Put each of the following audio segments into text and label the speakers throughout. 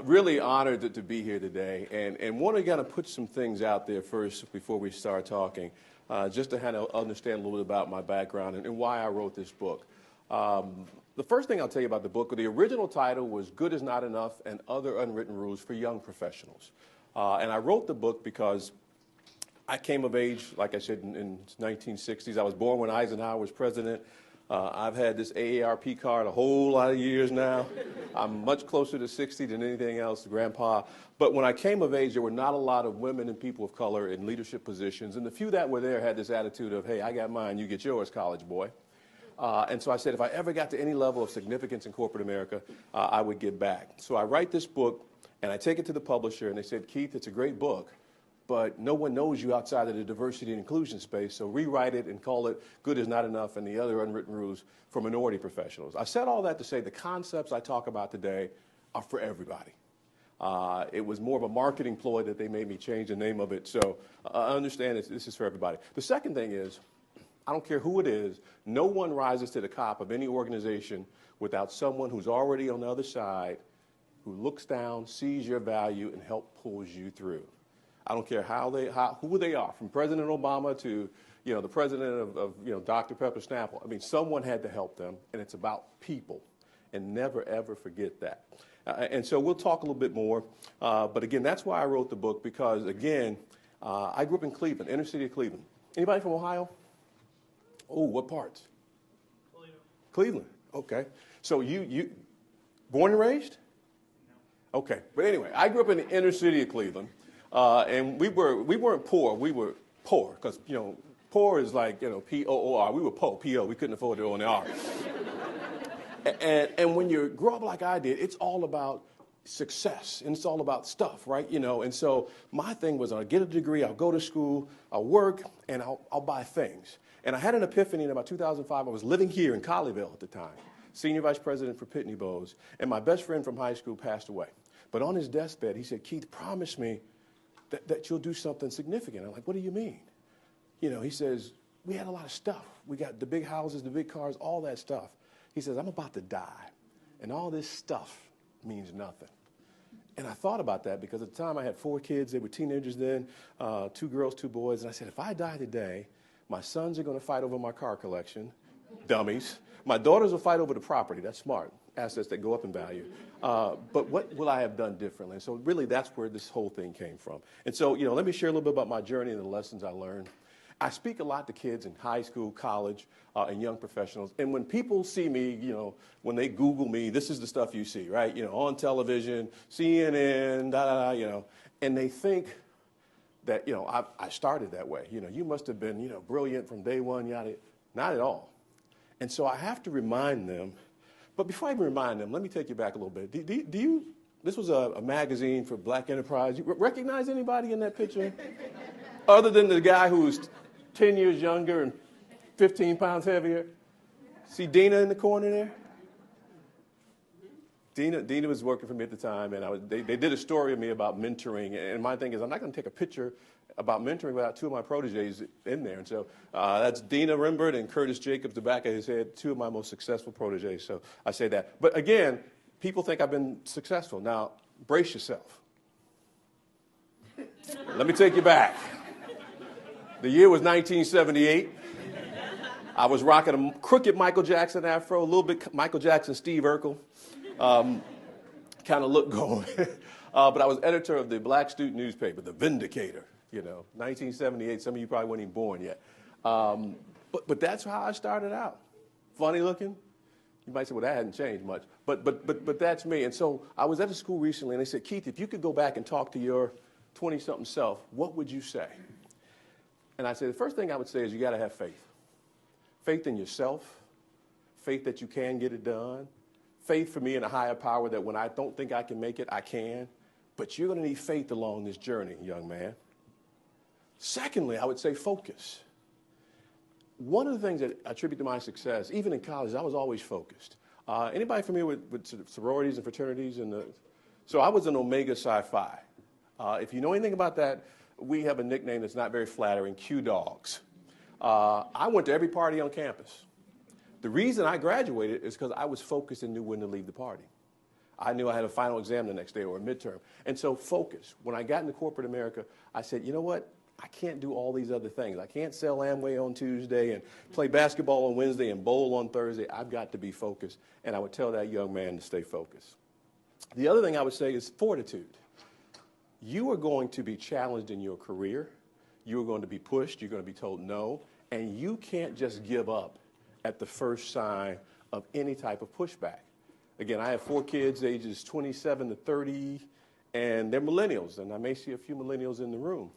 Speaker 1: Really honored to be here today, and want to kind of put some things out there first before we start talking, just to kind of understand a little bit about my background and why I wrote this book. The first thing I'll tell you about the book, the original title was Good is Not Enough and Other Unwritten Rules for Young Professionals. And I wrote the book because I came of age, like I said, in 1960s. I was born when Eisenhower was president. I've had this AARP card a whole lot of years now. I'm much closer to 60 than anything else, Grandpa. But when I came of age, there were not a lot of women and people of color in leadership positions. And the few that were there had this attitude of, hey, I got mine, you get yours, college boy. And so I said, if I ever got to any level of significance in corporate America, I would give back. So I write this book, and I take it to the publisher, and they said, Keith, it's a great book, but no one knows you outside of the diversity and inclusion space, so rewrite it and call it Good is Not Enough and the Other Unwritten Rules for Minority Professionals. I said all that to say the concepts I talk about today are for everybody. It was more of a marketing ploy that they made me change the name of it, so I understand this is for everybody. The second thing is, I don't care who it is, no one rises to the top of any organization without someone who's already on the other side, who looks down, sees your value, and help pulls you through. I don't care who they are, from President Obama to the president of Dr. Pepper Snapple. I mean, someone had to help them, and it's about people, and never ever forget that. And so we'll talk a little bit more, but again, that's why I wrote the book, because again, I grew up in Cleveland, inner city of Cleveland. Anybody from Ohio? Oh, what parts? Cleveland. Okay. So you born and raised? No. Okay, but anyway, I grew up in the inner city of Cleveland. And we weren't poor. We were poor because, poor is like, P-O-O-R. We were poor, P-O. We couldn't afford the O and the R. and when you grow up like I did, it's all about success, and it's all about stuff, right? And so my thing was I'll get a degree, I'll go to school, I'll work, and I'll buy things. And I had an epiphany in about 2005. I was living here in Colleyville at the time, senior vice president for Pitney Bowes, and my best friend from high school passed away. But on his deathbed, he said, Keith, promise me that you'll do something significant. I'm like, what do you mean? He says, we had a lot of stuff. We got the big houses, the big cars, all that stuff. He says, I'm about to die, and all this stuff means nothing. And I thought about that because at the time I had 4 kids. They were teenagers then, 2 girls, 2 boys. And I said, if I die today, my sons are going to fight over my car collection, dummies. My daughters will fight over the property. That's smart. Assets that go up in value. But what will I have done differently? And so really that's where this whole thing came from. And so, let me share a little bit about my journey and the lessons I learned. I speak a lot to kids in high school, college, and young professionals. And when people see me, when they Google me, this is the stuff you see, right? On television, CNN, and they think that, I started that way. You must have been, brilliant from day one, yada. Not at all. And so I have to remind them. But before I even remind them, let me take you back a little bit. This was a magazine for Black Enterprise. You recognize anybody in that picture? Other than the guy who's 10 years younger and 15 pounds heavier? See Dina in the corner there? Dina was working for me at the time, and they did a story of me about mentoring. And my thing is, I'm not going to take a picture about mentoring without 2 of my proteges in there. And so that's Dina Rimbert and Curtis Jacobs, the back of his head, 2 of my most successful proteges. So I say that. But again, people think I've been successful. Now, brace yourself. Let me take you back. The year was 1978. I was rocking a crooked Michael Jackson afro, a little bit Michael Jackson, Steve Urkel. Kind of look going. But I was editor of the black student newspaper, The Vindicator. 1978. Some of you probably weren't even born yet. But that's how I started out. Funny looking. You might say, well, that hadn't changed much. But that's me. And so I was at a school recently, and they said, Keith, if you could go back and talk to your 20-something self, what would you say? And I said, the first thing I would say is you got to have faith. Faith in yourself. Faith that you can get it done. Faith for me in a higher power that when I don't think I can make it, I can. But you're going to need faith along this journey, young man. Secondly, I would say focus. One of the things that I attribute to my success, even in college, I was always focused. Anybody familiar with sort of sororities and fraternities? So I was an Omega Psi Phi. If you know anything about that, we have a nickname that's not very flattering, Q-Dogs. I went to every party on campus. The reason I graduated is because I was focused and knew when to leave the party. I knew I had a final exam the next day or a midterm. And so focus. When I got into corporate America, I said, you know what? I can't do all these other things. I can't sell Amway on Tuesday and play basketball on Wednesday and bowl on Thursday. I've got to be focused. And I would tell that young man to stay focused. The other thing I would say is fortitude. You are going to be challenged in your career. You are going to be pushed. You're going to be told no. And you can't just give up at the first sign of any type of pushback. Again, I have 4 kids, ages 27 to 30, and they're millennials. And I may see a few millennials in the room.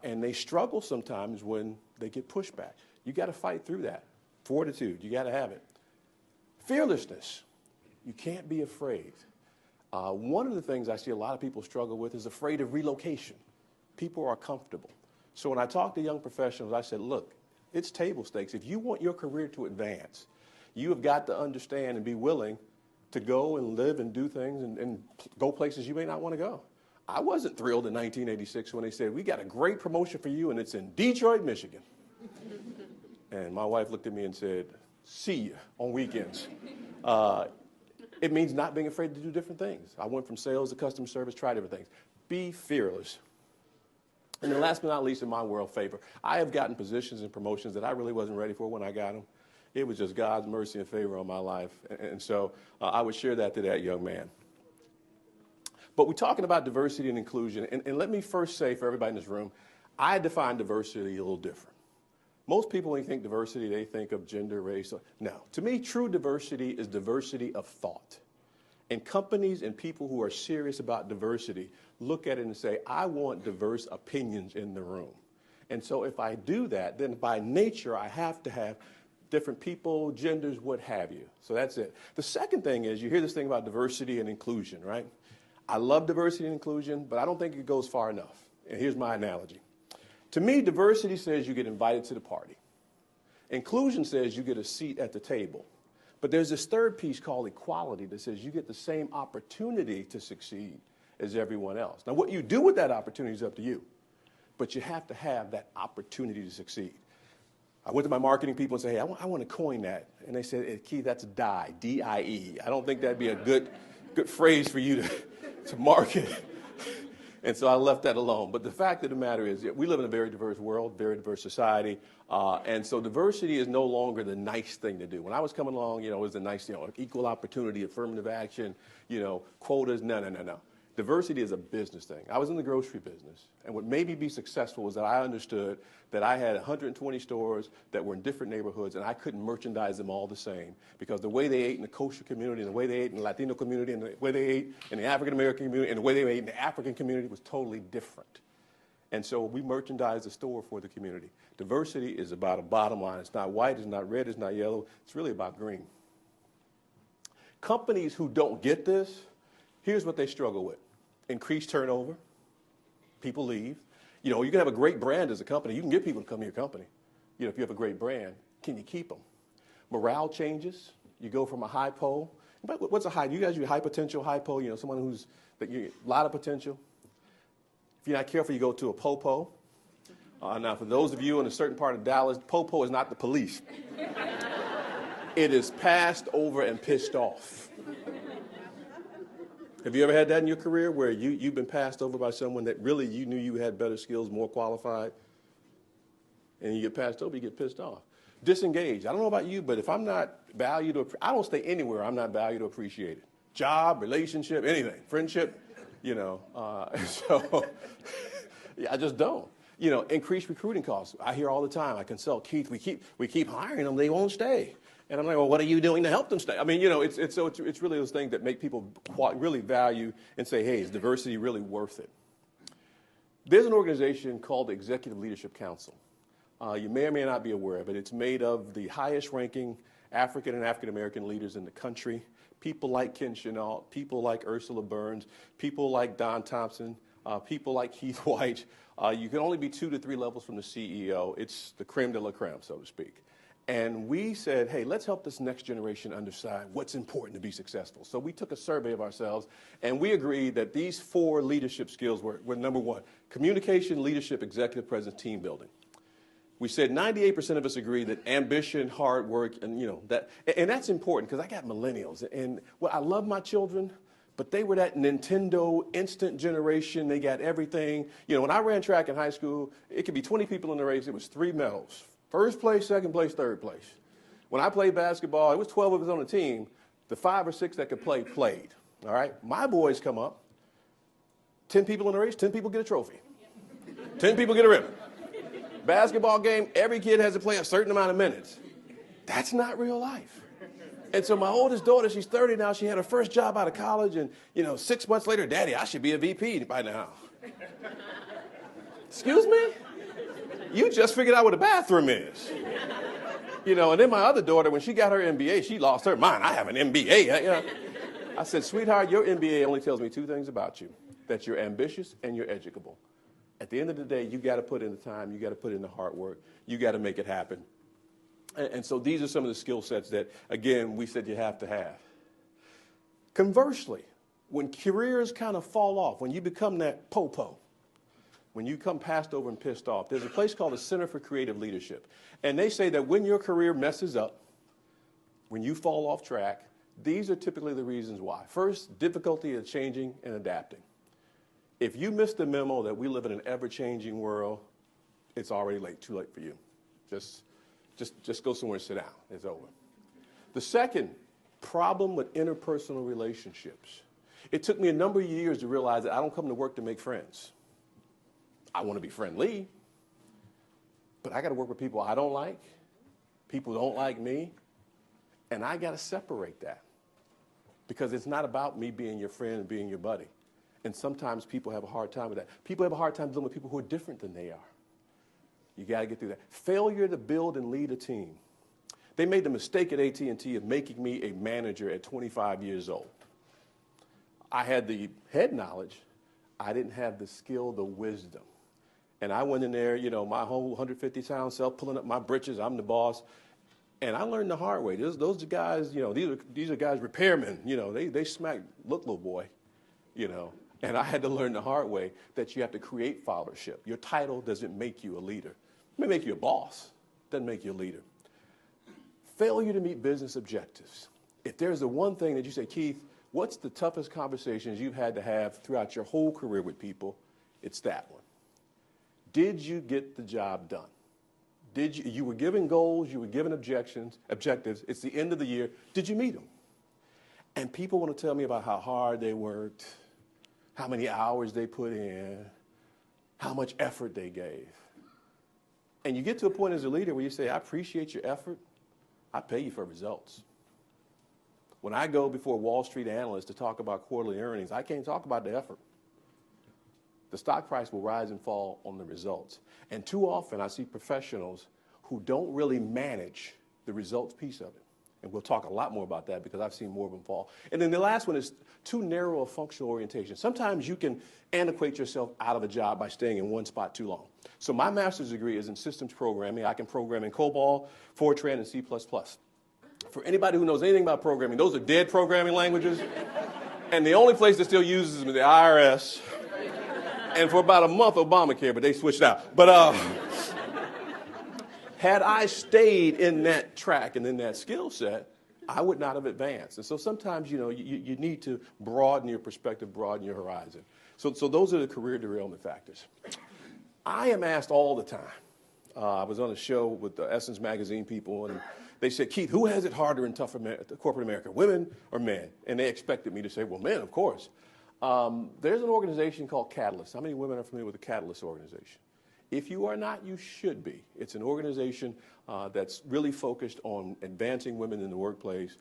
Speaker 1: And they struggle sometimes when they get pushback. You got to fight through that. Fortitude, you got to have it. Fearlessness. You can't be afraid. One of the things I see a lot of people struggle with is afraid of relocation. People are comfortable. So when I talk to young professionals, I said, look, it's table stakes. If you want your career to advance, you have got to understand and be willing to go and live and do things and go places you may not want to go. I wasn't thrilled in 1986 when they said, we got a great promotion for you, and it's in Detroit, Michigan. And my wife looked at me and said, see you on weekends. It means not being afraid to do different things. I went from sales to customer service, try different things. Be fearless. And then last but not least, in my world favor, I have gotten positions and promotions that I really wasn't ready for when I got them. It was just God's mercy and favor on my life. And so I would share that to that young man. But we're talking about diversity and inclusion. And let me first say for everybody in this room, I define diversity a little different. Most people, when you think diversity, they think of gender, race. No. To me, true diversity is diversity of thought. And companies and people who are serious about diversity look at it and say, I want diverse opinions in the room. And so if I do that, then by nature, I have to have different people, genders, what have you. So that's it. The second thing is you hear this thing about diversity and inclusion, right? I love diversity and inclusion, but I don't think it goes far enough. And here's my analogy. To me, diversity says you get invited to the party. Inclusion says you get a seat at the table. But there's this third piece called equality that says you get the same opportunity to succeed as everyone else. Now, what you do with that opportunity is up to you. But you have to have that opportunity to succeed. I went to my marketing people and said, hey, I want to coin that. And they said, hey, Keith, that's DIE, D-I-E. I don't think that'd be a good phrase for you to market. And so I left that alone. But the fact of the matter is we live in a very diverse world, very diverse society. And so diversity is no longer the nice thing to do. When I was coming along, it was the nice, equal opportunity, affirmative action, quotas. No. Diversity is a business thing. I was in the grocery business. And what made me be successful was that I understood that I had 120 stores that were in different neighborhoods, and I couldn't merchandise them all the same because the way they ate in the kosher community and the way they ate in the Latino community and the way they ate in the African-American community and the way they ate in the African community was totally different. And so we merchandise the store for the community. Diversity is about a bottom line. It's not white, it's not red, it's not yellow. It's really about green. Companies who don't get this, here's what they struggle with. Increased turnover. People leave. You can have a great brand as a company. You can get people to come to your company. If you have a great brand, can you keep them? Morale changes. You go from a high pole. What's a high? You guys use high potential, high pole, someone who's a lot of potential. If you're not careful, you go to a popo. Now, for those of you in a certain part of Dallas, popo is not the police. It is passed over and pissed off. Have you ever had that in your career where you've been passed over by someone that really you knew you had better skills, more qualified, and you get passed over, you get pissed off? Disengaged. I don't know about you, but if I'm not valued or I don't stay anywhere I'm not valued or appreciated. Job, relationship, anything, friendship, so I just don't. Increased recruiting costs. I hear all the time. I consult Keith. We keep hiring them. They won't stay. And I'm like, well, what are you doing to help them stay? I mean, it's really those things that make people really value and say, hey, is diversity really worth it? There's an organization called the Executive Leadership Council. You may or may not be aware of it. It's made of the highest ranking African and African-American leaders in the country, people like Ken Chenault, people like Ursula Burns, people like Don Thompson, people like Keith Wyche. You can only be 2 to 3 levels from the CEO. It's the creme de la creme, so to speak. And we said, hey, let's help this next generation understand what's important to be successful. So we took a survey of ourselves, and we agreed that these 4 leadership skills were number 1, communication, leadership, executive presence, team building. We said 98% of us agree that ambition, hard work, and that's important because I got millennials, and well, I love my children, but they were that Nintendo instant generation. They got everything. When I ran track in high school, it could be 20 people in the race. It was 3 medals: first place, second place, third place. When I played basketball, it was 12 of us on the team. The 5 or 6 that could play played. All right, my boys come up. 10 people in the race, 10 people get a trophy. 10 people get a ribbon. Basketball game, every kid has to play a certain amount of minutes. That's not real life. And so my oldest daughter, she's 30 now. She had her first job out of college. And, 6 months later, Daddy, I should be a VP by now. Excuse me? You just figured out what a bathroom is. And then my other daughter, when she got her MBA, she lost her mind. I have an MBA. I said, sweetheart, your MBA only tells me 2 things about you: that you're ambitious and you're educable. At the end of the day, you got to put in the time, you got to put in the hard work, you got to make it happen. And so these are some of the skill sets that, again, we said you have to have. Conversely, when careers kind of fall off, when you become that po-po, when you come passed over and pissed off, there's a place called the Center for Creative Leadership. And they say that when your career messes up, when you fall off track, these are typically the reasons why. First, difficulty of changing and adapting. If you missed the memo that we live in an ever-changing world, it's already late, too late for you. Just go somewhere and sit down. It's over. The second problem with interpersonal relationships. It took me a number of years to realize that I don't come to work to make friends. I want to be friendly, but I got to work with people I don't like. People don't like me, and I got to separate that because it's not about me being your friend and being your buddy. And sometimes people have a hard time with that. People have a hard time dealing with people who are different than they are. You got to get through that. Failure to build and lead a team. They made the mistake at AT&T of making me a manager at 25 years old. I had the head knowledge. I didn't have the skill, the wisdom. And I went in there, my whole 150-pound self, pulling up my britches. I'm the boss. And I learned the hard way. Those are guys, these are guys, repairmen. They smack, look, little boy, And I had to learn the hard way that you have to create followership. Your title doesn't make you a leader. It may make you a boss. It doesn't make you a leader. Failure to meet business objectives. If there's the one thing that you say, Keith, what's the toughest conversations you've had to have throughout your whole career with people? It's that one. Did you get the job done? You were given goals, you were given objectives. It's the end of the year. Did you meet them? And people want to tell me about how hard they worked, how many hours they put in, how much effort they gave. And you get to a point as a leader where you say, I appreciate your effort. I pay you for results. When I go before Wall Street analysts to talk about quarterly earnings, I can't talk about the effort. The stock price will rise and fall on the results. And too often I see professionals who don't really manage the results piece of it. And we'll talk a lot more about that because I've seen more of them fall. And then the last one is too narrow a functional orientation. Sometimes you can antiquate yourself out of a job by staying in one spot too long. So my master's degree is in systems programming. I can program in COBOL, Fortran, and C++. For anybody who knows anything about programming, those are dead programming languages. And the only place that still uses them is the IRS. And for about a month, Obamacare, but they switched out. But had I stayed in that track and in that skill set, I would not have advanced. And so sometimes, you need to broaden your perspective, broaden your horizon. So those are the career derailment factors. I am asked all the time. I was on a show with the Essence magazine people, and they said, Keith, who has it harder in tough corporate America, women or men? And they expected me to say, well, men, of course. There's an organization called Catalyst. How many women are familiar with the Catalyst organization? If you are not, you should be. It's an organization that's really focused on advancing women in the workplace,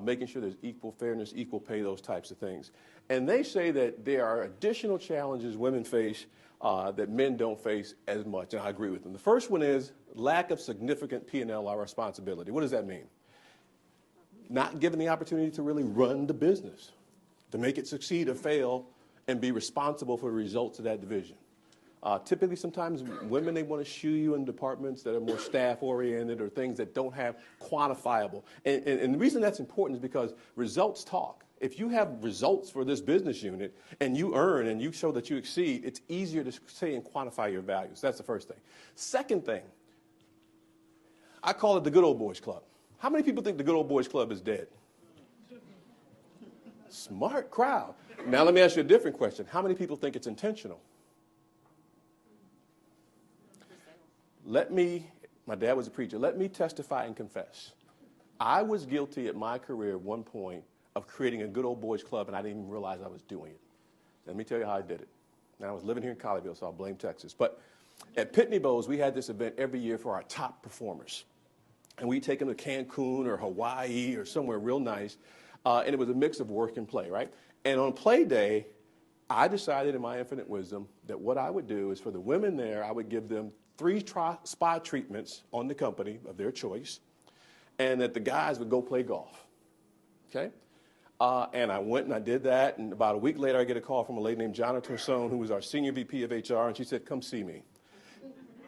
Speaker 1: making sure there's equal fairness, equal pay, those types of things. And they say that there are additional challenges women face that men don't face as much, and I agree with them. The first one is lack of significant P&L or responsibility. What does that mean? Not given the opportunity to really run the business, to make it succeed or fail, and be responsible for the results of that division. Typically, sometimes women, they want to shoo you in departments that are more staff-oriented or things that don't have quantifiable. And the reason that's important is because results talk. If you have results for this business unit and you earn and you show that you exceed, it's easier to say and quantify your values. That's the first thing. Second thing, I call it the Good Old Boys Club. How many people think the Good Old Boys Club is dead? Smart crowd. Now let me ask you a different question. How many people think it's intentional? My dad was a preacher. Let me testify and confess. I was guilty at my career at one point of creating a Good Old Boys Club, and I didn't even realize I was doing it. Let me tell you how I did it. Now, I was living here in Colleyville, so I'll blame Texas. But at Pitney Bowes, we had this event every year for our top performers. And we'd take them to Cancun or Hawaii or somewhere real nice. And it was a mix of work and play, right? And on play day, I decided in my infinite wisdom that what I would do is for the women there, I would give them 3 spa treatments on the company of their choice, and that the guys would go play golf, okay? And I went and I did that, and about a week later, I get a call from a lady named Jonna Torsone, who was our senior VP of HR, and she said, come see me.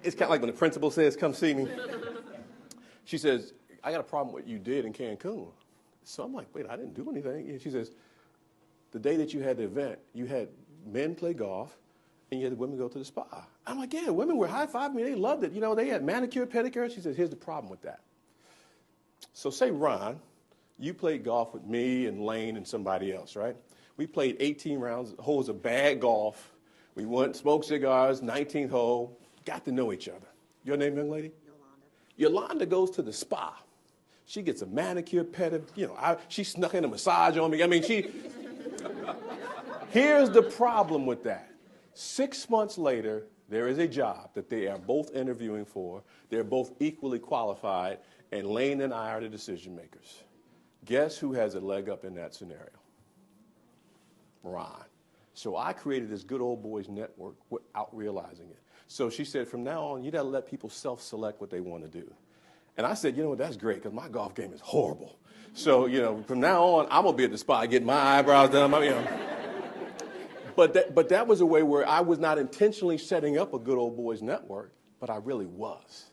Speaker 1: It's kind of like when the principal says, come see me. She says, I got a problem with what you did in Cancun. So I'm like, wait, I didn't do anything. And she says, the day that you had the event, you had men play golf, and you had the women go to the spa. I'm like, yeah, women were high-fiving me. They loved it. You know, they had manicure, pedicure. She said, here's the problem with that. So say, Ron, you played golf with me and Lane and somebody else, right? We played 18 holes of bad golf. We went, smoked cigars, 19th hole, got to know each other. Your name, young lady? Yolanda goes to the spa. She gets a manicure, pedicure. She snuck in a massage on me. I mean, here's the problem with that. 6 months later, there is a job that they are both interviewing for. They're both equally qualified, and Lane and I are the decision makers. Guess who has a leg up in that scenario? Ron. So I created this Good Old Boys network without realizing it. So she said, from now on, you got to let people self-select what they want to do. And I said, you know what, that's great, because my golf game is horrible. So, from now on, I'm going to be at the spot getting my eyebrows done. But that was a way where I was not intentionally setting up a Good Old Boys network, but I really was,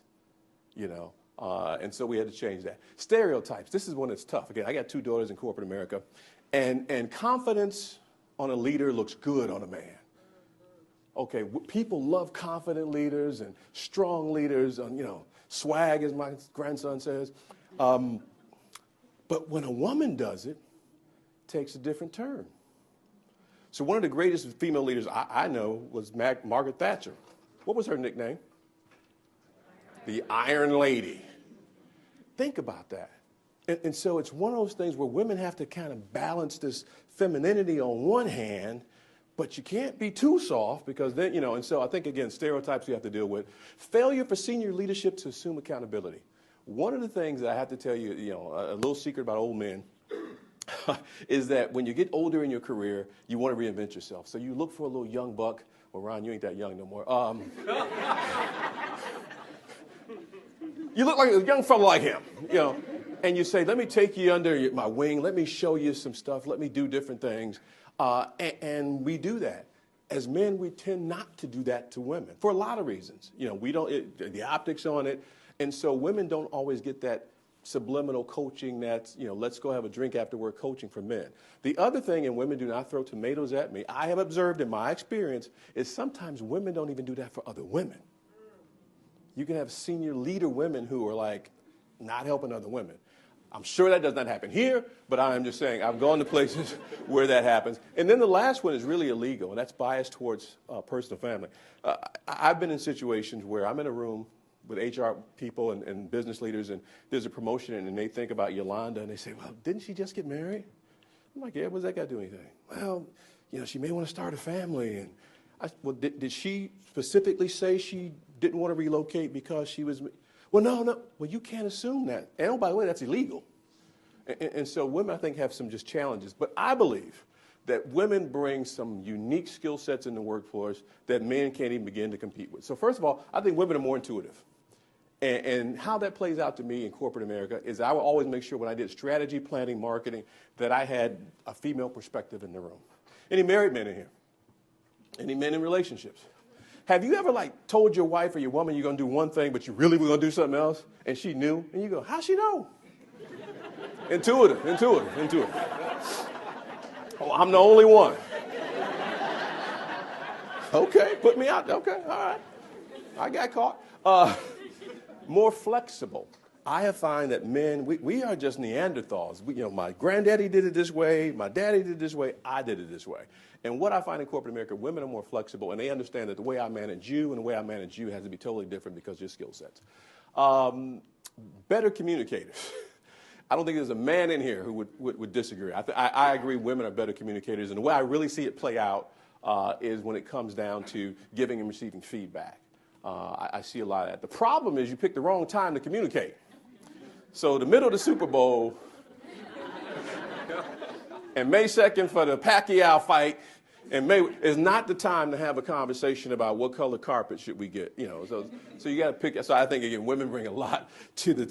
Speaker 1: and so we had to change that. Stereotypes, this is one that's tough. Again, I got 2 daughters in corporate America, and confidence on a leader looks good on a man. Okay, people love confident leaders and strong leaders, swag, as my grandson says. But when a woman does it, it takes a different turn. So one of the greatest female leaders I know was Margaret Thatcher. What was her nickname? The Iron Lady. Think about that. And so it's one of those things where women have to kind of balance this femininity on one hand, but you can't be too soft because then, and so I think, again, stereotypes you have to deal with. Failure for senior leadership to assume accountability. One of the things that I have to tell you, a little secret about old men, is that when you get older in your career, you want to reinvent yourself. So you look for a little young buck. Well, Ron, you ain't that young no more. You look like a young fellow like him, and you say, let me take you under my wing. Let me show you some stuff. Let me do different things. And we do that. As men, we tend not to do that to women for a lot of reasons. We don't, the optics on it. And so women don't always get that subliminal coaching that's, let's go have a drink after work coaching for men. The other thing, and women do not throw tomatoes at me, I have observed in my experience, is sometimes women don't even do that for other women. You can have senior leader women who are like not helping other women. I'm sure that does not happen here, but I'm just saying I've gone to places where that happens. And then the last one is really illegal, and that's bias towards personal family. I've been in situations where I'm in a room with HR people and business leaders, and there's a promotion, and they think about Yolanda, and they say, well, didn't she just get married? I'm like, yeah, what does that got to do anything? Well, she may want to start a family. And did she specifically say she didn't want to relocate because she was... Well, no. Well, you can't assume that. And, oh, by the way, that's illegal. And so women, I think, have some just challenges. But I believe that women bring some unique skill sets in the workforce that men can't even begin to compete with. So first of all, I think women are more intuitive. And how that plays out to me in corporate America is I will always make sure when I did strategy, planning, marketing, that I had a female perspective in the room. Any married men in here? Any men in relationships? Have you ever told your wife or your woman you're going to do one thing, but you really were going to do something else, and she knew, and you go, how'd she know? Intuitive. Oh, I'm the only one. Okay, put me out. Okay, all right. I got caught. More flexible. I have found that men, we are just Neanderthals. My granddaddy did it this way, my daddy did it this way, I did it this way. And what I find in corporate America, women are more flexible, and they understand that the way I manage you and the way I manage you has to be totally different because of your skill sets. Better communicators. I don't think there's a man in here who would disagree. I agree women are better communicators, and the way I really see it play out is when it comes down to giving and receiving feedback. I see a lot of that. The problem is you pick the wrong time to communicate. So the middle of the Super Bowl and May 2nd for the Pacquiao fight, and May is not the time to have a conversation about what color carpet should we get. So you got to pick. So I think, again, women bring a lot to the